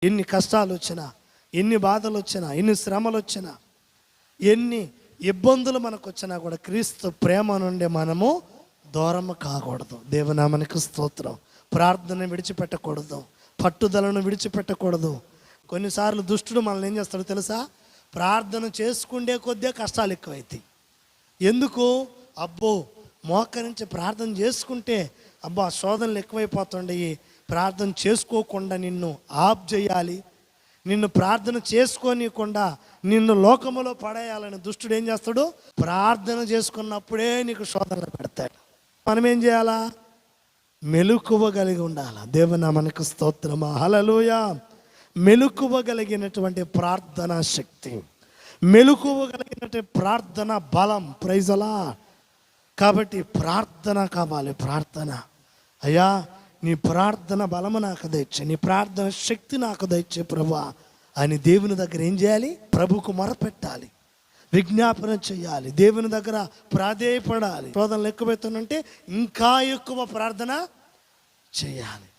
ఎన్ని కష్టాలు వచ్చినా, ఎన్ని బాధలు వచ్చినా, ఎన్ని శ్రమలు వచ్చినా, ఎన్ని ఇబ్బందులు మనకు వచ్చినా కూడా క్రీస్తు ప్రేమ నుండి మనము దూరం కాకూడదు. దేవునామానికి స్తోత్రం. ప్రార్థన విడిచిపెట్టకూడదు, పట్టుదలను విడిచిపెట్టకూడదు. కొన్నిసార్లు దుష్టుడు మనల్ని ఏం చేస్తాడో తెలుసా? ప్రార్థన చేసుకుండే కొద్దే కష్టాలు ఎక్కువైతాయి. ఎందుకు? అబ్బో మోకరించి ప్రార్థన చేసుకుంటే అబ్బా శోధనలు ఎక్కువైపోతుండయి, ప్రార్థన చేసుకోకుండా నిన్ను ఆఫ్ చేయాలి, నిన్ను ప్రార్థన చేసుకోనీయకుండా నిన్ను లోకములో పడేయాలని దుష్టుడు ఏం చేస్తాడు? ప్రార్థన చేసుకున్నప్పుడే నీకు శోధనలు పెడతాడు. మనం ఏం చేయాలా? మెలకువగలిగి ఉండాలి. దేవునామానికి స్తోత్రమా, హల్లెలూయా. మెలకువగలిగినటువంటి ప్రార్థనా శక్తి, మెలకువగలిగినటువంటి ప్రార్థన బలం. Praise lord. కాబట్టి ప్రార్థన కావాలి. ప్రార్థన, అయ్యా నీ ప్రార్థన బలము నాకు దయచే, నీ ప్రార్థన శక్తి నాకు దయచే ప్రభువా అని దేవుని దగ్గర ఏం చేయాలి? ప్రభుకు మొరపెట్టాలి, విజ్ఞాపన చేయాలి, దేవుని దగ్గర ప్రాధేయపడాలి. శోధనలు ఎక్కువైతుందంటే ఇంకా ఎక్కువ ప్రార్థన చేయాలి.